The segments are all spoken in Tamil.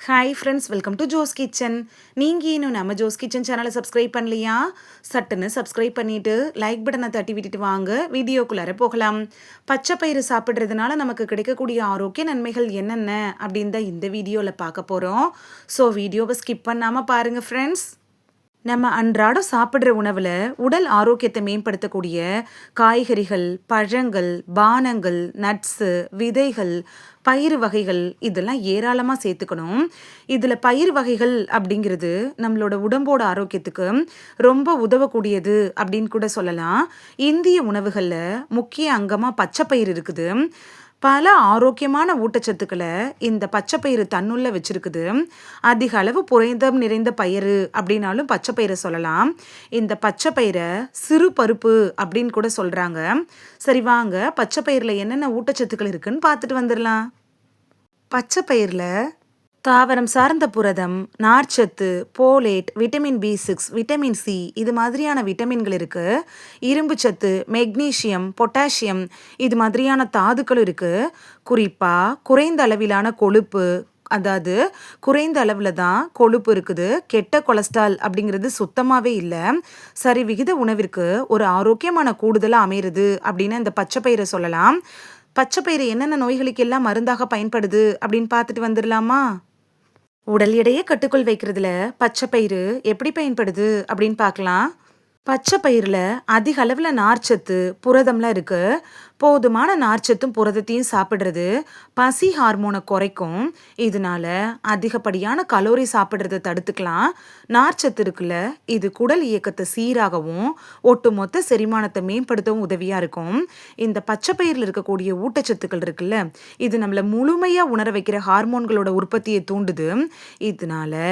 Hi friends, welcome to Jo's kitchen. நீங்கள் இன்னும் நம்ம ஜோஸ் கிச்சன் சேனலை சப்ஸ்கிரைப் பண்ணலையா? சட்டுன்னு சப்ஸ்கிரைப் பண்ணிவிட்டு லைக் பட்டனை தட்டி விட்டுட்டு வாங்க வீடியோக்குள்ளார போகலாம். பச்சை பயிறு சாப்பிட்றதுனால நமக்கு கிடைக்கக்கூடிய ஆரோக்கிய நன்மைகள் என்னென்ன அப்படின்னு தான் இந்த வீடியோவில் பார்க்க போகிறோம். ஸோ வீடியோவை ஸ்கிப் பண்ணாமல் பாருங்கள் ஃப்ரெண்ட்ஸ். நம்ம அன்றாடம் சாப்பிட்ற உணவில் உடல் ஆரோக்கியத்தை மேம்படுத்தக்கூடிய காய்கறிகள், பழங்கள், பானங்கள், நட்ஸு, விதைகள், பயிறு வகைகள் இதெல்லாம் ஏராளமாக சேர்த்துக்கணும். இதில் பயிறு வகைகள் அப்படிங்கிறது நம்மளோட உடம்போட ஆரோக்கியத்துக்கு ரொம்ப உதவக்கூடியது அப்படின்னு கூட சொல்லலாம். இந்திய உணவுகளில் முக்கிய அங்கமாக பச்சை பயிறு இருக்குது. பல ஆரோக்கியமான ஊட்டச்சத்துக்களை இந்த பச்சைப்பயிறு தன்னுள்ள வச்சிருக்குது. அதிக அளவு புரதம் நிறைந்த பயிறு அப்படின்னாலும் பச்சைப்பயிரை சொல்லலாம். இந்த பச்சைப்பயிரை சிறு பருப்பு அப்படின்னு கூட சொல்றாங்க. சரி வாங்க, பச்சைப்பயிரில் என்னென்ன ஊட்டச்சத்துக்கள் இருக்குன்னு பார்த்துட்டு வந்துடலாம். பச்சைப்பயிரில் தாவரம் சார்ந்த புரதம், நார்ச்சத்து, folate, vitamin B6, vitamin C இது மாதிரியான விட்டமின்கள் இருக்கு. இரும்பு சத்து, மெக்னீசியம், பொட்டாசியம் இது மாதிரியான தாதுக்கள் இருக்கு. குறிப்பா குறைந்த அளவிலான கொழுப்பு, அதாவது குறைந்த அளவில் தான் கொழுப்பு இருக்குது. கெட்ட கொலஸ்ட்ரால் அப்படிங்கிறது சுத்தமாகவே இல்லை. சரி விகித உணவிற்கு ஒரு ஆரோக்கியமான கூடுதலாக அமைகிறது அப்படின்னு இந்த பச்சைப்பயிரை சொல்லலாம். பச்சைப்பயிறு என்னென்ன நோய்களுக்கு எல்லாம் மருந்தாக பயன்படுது அப்படின்னு பார்த்துட்டு வந்துடலாமா? உடல் எடையை கட்டுக்குள் வைக்கிறதுல பச்சைப்பயிறு எப்படி பயன்படுது அப்படின்னு பார்க்கலாம். பச்சை பயிரில் அதிக அளவில் நார்ச்சத்து, புரதம்லாம் இருக்கு. போதுமான நார்ச்சத்தும் புரதத்தையும் சாப்பிட்றது பசி ஹார்மோனை குறைக்கும். இதனால அதிகப்படியான கலோரி சாப்பிட்றத தடுத்துக்கலாம். நார்ச்சத்து இருக்குல்ல, இது குடல் இயக்கத்தை சீராகவும் ஒட்டுமொத்த செரிமானத்தை மேம்படுத்தவும் உதவியாக இருக்கும். இந்த பச்சை பயிரில் இருக்கக்கூடிய ஊட்டச்சத்துக்கள் இருக்குல்ல, இது நம்மளை முழுமையாக உணர வைக்கிற ஹார்மோன்களோட உற்பத்தியை தூண்டுது. இதனால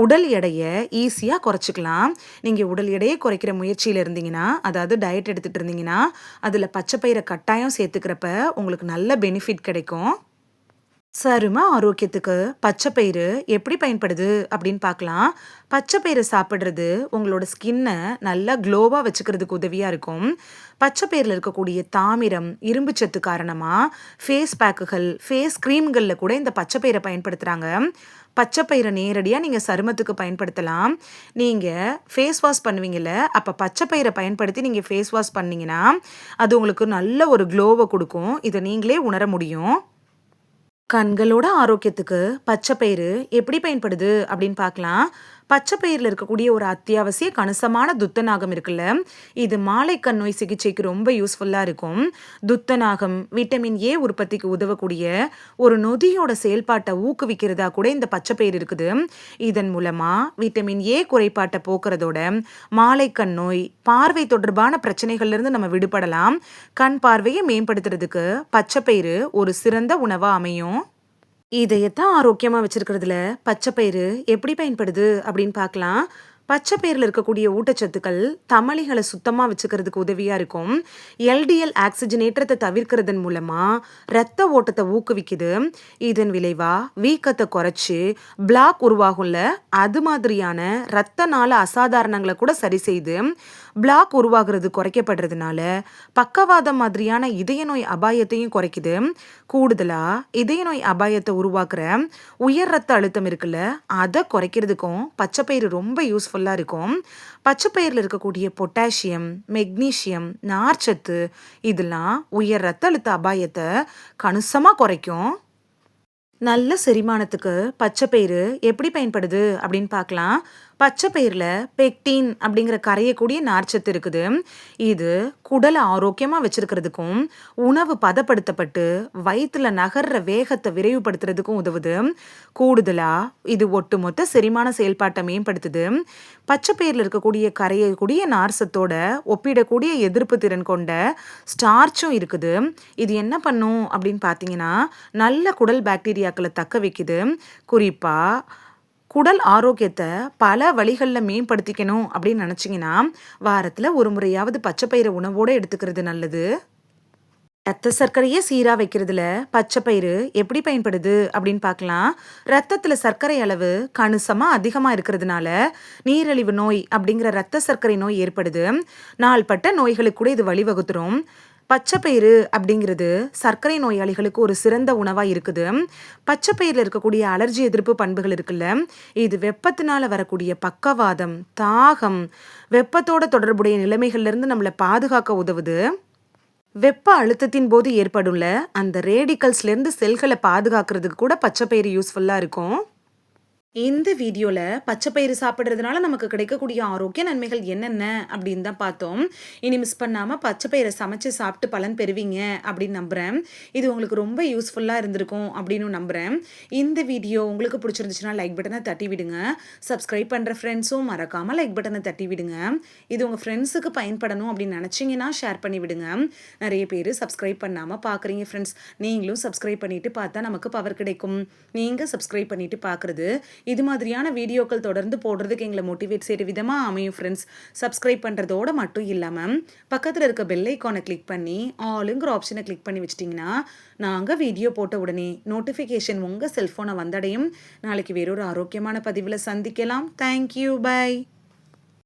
உடல் எடையை ஈஸியாக குறைச்சிக்கலாம். நீங்கள் உடல் எடையை குறைக்கிற முயற்சியில் இருந்தீங்கன்னா, அதாவது டயட் எடுத்துகிட்டு இருந்தீங்கன்னா, அதில் பச்சைப்பயிரை கட்டாயம் சேர்த்துக்கிறப்ப உங்களுக்கு நல்ல பெனிஃபிட் கிடைக்கும். சரும ஆரோக்கியத்துக்கு பச்சைப்பயிறு எப்படி பயன்படுது அப்படின்னு பார்க்கலாம். பச்சைப்பயிறு சாப்பிட்றது உங்களோட ஸ்கின்னை நல்லா க்ளோவாக வச்சுக்கிறதுக்கு உதவியாக இருக்கும். பச்சைப்பயிரில் இருக்கக்கூடிய தாமிரம், இரும்பு சத்து காரணமாக ஃபேஸ் பேக்குகள், ஃபேஸ் க்ரீம்களில் கூட இந்த பச்சைப்பயிரை பயன்படுத்துகிறாங்க. பச்சைப்பயிரை நேரடியாக நீங்கள் சருமத்துக்கு பயன்படுத்தலாம். நீங்கள் ஃபேஸ் வாஷ் பண்ணுவீங்கள்ல, அப்போ பச்சைப்பயிரை பயன்படுத்தி நீங்கள் ஃபேஸ் வாஷ் பண்ணிங்கன்னா அது உங்களுக்கு நல்ல ஒரு க்ளோவை கொடுக்கும். இதை நீங்களே உணர முடியும். கண்களோட ஆரோக்கியத்துக்கு பச்சைப்பயிறு எப்படி பயன்படுது அப்படின்னு பார்க்கலாம். பச்சைப்பயிரில் இருக்கக்கூடிய ஒரு அத்தியாவசிய கணிசமான துத்தநாகம் இருக்குல்ல, இது மாலைக்கண் நோய் சிகிச்சைக்கு ரொம்ப யூஸ்ஃபுல்லாக இருக்கும். துத்தநாகம் விட்டமின் A உற்பத்திக்கு உதவக்கூடிய ஒரு நொதியோட செயல்பாட்டை ஊக்குவிக்கிறதா கூட இந்த பச்சைப்பயிறு இருக்குது. இதன் மூலமா விட்டமின் A குறைபாட்டை போக்குறதோட மாலைக்கண் நோய், பார்வை தொடர்பான பிரச்சனைகள்லேருந்து நம்ம விடுபடலாம். கண் பார்வையை மேம்படுத்துறதுக்கு பச்சைப்பயிறு ஒரு சிறந்த உணவாக அமையும். இதையத்தான் ஆரோக்கியமாக வச்சிருக்கிறதுல பச்சைப்பயிறு எப்படி பயன்படுது அப்படின்னு பார்க்கலாம். பச்சைப்பயிரில் இருக்கக்கூடிய ஊட்டச்சத்துக்கள் தமனிகளை சுத்தமாக வச்சுக்கிறதுக்கு உதவியாக இருக்கும். எல்டிஎல் ஆக்சிஜனேற்றத்தை தவிர்க்கிறதன் மூலமாக இரத்த ஓட்டத்தை ஊக்குவிக்குது. இதன் விளைவாக வீக்கத்தை குறைச்சி பிளாக் உருவாகும்ல, அது மாதிரியான இரத்த நாள அசாதாரணங்களை கூட சரி செய்து பிளாக் உருவாகிறது குறைக்கப்படுறதுனால பக்கவாதம் மாதிரியான இதய நோய் அபாயத்தையும் குறைக்குது. கூடுதலாக இதய நோய் அபாயத்தை உருவாக்குற உயர் ரத்த அழுத்தம் இருக்குல்ல, அதை குறைக்கிறதுக்கும் பச்சைப்பயிறு ரொம்ப யூஸ்ஃபுல்லாக இருக்கும். பச்சைப்பயிரில் இருக்கக்கூடிய பொட்டாசியம், மெக்னீசியம், நார்ச்சத்து இதெல்லாம் உயர் ரத்த அழுத்த அபாயத்தை கணிசமாக குறைக்கும். நல்ல செரிமானத்துக்கு பச்சைப்பயிறு எப்படி பயன்படுது அப்படின்னு பார்க்கலாம். பச்சைப்பயிரில் பெக்டின் அப்படிங்கிற கரையக்கூடிய நார்ச்சத்து இருக்குது. இது குடலை ஆரோக்கியமாக வச்சிருக்கிறதுக்கும் உணவு பதப்படுத்தப்பட்டு வயிற்றுல நகர்ற வேகத்தை விரைவுபடுத்துறதுக்கும் உதவுது. கூடுதலாக இது ஒட்டுமொத்த செரிமான செயல்பாட்டை மேம்படுத்துது. பச்சைப்பயிரில் இருக்கக்கூடிய கரையக்கூடிய நார்ச்சத்தோட ஒப்பிடக்கூடிய எதிர்ப்பு திறன் கொண்ட ஸ்டார்ச்சும் இருக்குது. இது என்ன பண்ணும் அப்படின்னு பார்த்தீங்கன்னா, நல்ல குடல் பாக்டீரியாக்களை தக்க வைக்குது. குறிப்பாக குடல் ஆரோக்கியத்தை பல வழிகளில் மேம்படுத்திக்கணும் அப்படின்னு நினச்சிங்கன்னா, வாரத்தில் ஒரு முறையாவது பச்சைப்பயிரை உணவோடு எடுத்துக்கிறது நல்லது. ரத்த சர்க்கரையை சீராக வைக்கிறதுல பச்சைப்பயிறு எப்படி பயன்படுது அப்படின்னு பார்க்கலாம். ரத்தத்தில் சர்க்கரை அளவு கணிசமாக அதிகமாக இருக்கிறதுனால நீரிழிவு நோய் அப்படிங்கிற ரத்த சர்க்கரை நோய் ஏற்படுது. நாள்பட்ட நோய்களுக்கு கூட இது வழிவகுத்துரும். பச்சைப்பயிறு அப்படிங்கிறது சர்க்கரை நோயாளிகளுக்கு ஒரு சிறந்த உணவா இருக்குது. பச்சைப்பயிரில் இருக்கக்கூடிய அலர்ஜி எதிர்ப்பு பண்புகள் இருக்குல்ல, இது வெப்பத்தினால வரக்கூடிய பக்கவாதம், தாகம், வெப்பத்தோட தொடர்புடைய நிலைமைகள்ல இருந்து நம்மளை பாதுகாக்க உதவுது. வெப்ப அழுத்தத்தின் போது ஏற்படுள்ள அந்த ரேடிக்கல்ஸ்ல இருந்து செல்களை பாதுகாக்கிறதுக்கு கூட பச்சைப்பயிறு யூஸ்ஃபுல்லா இருக்கும். இந்த வீடியோல பச்சைப்பயிறு சாப்பிடுறதுனால நமக்கு கிடைக்கக்கூடிய ஆரோக்கிய நன்மைகள் என்னென்ன அப்படின்னு தான் பார்த்தோம். இனி மிஸ் பண்ணாம பச்சைப்பயிரை சமைச்சு சாப்பிட்டு பலன் பெறுவீங்க அப்படின்னு நம்புறேன். இது உங்களுக்கு ரொம்ப யூஸ்ஃபுல்லா இருந்திருக்கும் அப்படின்னு நம்புறேன். இந்த வீடியோ உங்களுக்கு பிடிச்சிருந்துச்சுன்னா லைக் பட்டனை தட்டி விடுங்க. சப்ஸ்கிரைப் பண்ற ஃப்ரெண்ட்ஸும் மறக்காம லைக் பட்டனை தட்டி விடுங்க. இது உங்க ஃப்ரெண்ட்ஸுக்கு பயன்படணும் அப்படின்னு நினைச்சீங்கன்னா ஷேர் பண்ணி விடுங்க. நிறைய பேர் சப்ஸ்கிரைப் பண்ணாம பாக்குறீங்க ஃப்ரெண்ட்ஸ். நீங்களும் சப்ஸ்கிரைப் பண்ணிட்டு பார்த்தா நமக்கு பவர் கிடைக்கும். நீங்க சப்ஸ்கிரைப் பண்ணிட்டு பாக்குறது இது மாதிரியான வீடியோக்கள் தொடர்ந்து போடுறதுக்கு எங்களை மோட்டிவேட் செய்கிற விதமாக அமையும் ஃப்ரெண்ட்ஸ். சப்ஸ்கிரைப் பண்ணுறதோட மட்டும் இல்லாமல் பக்கத்தில் இருக்க பெல் ஐக்கானை கிளிக் பண்ணி ஆளுங்கிற ஆப்ஷனை கிளிக் பண்ணி வச்சிட்டிங்கன்னா நாங்கள் வீடியோ போட்ட உடனே நோட்டிஃபிகேஷன் உங்கள் செல்ஃபோனை வந்தடையும். நாளைக்கு வேறொரு ஆரோக்கியமான பதிவில் சந்திக்கலாம். Thank you, by.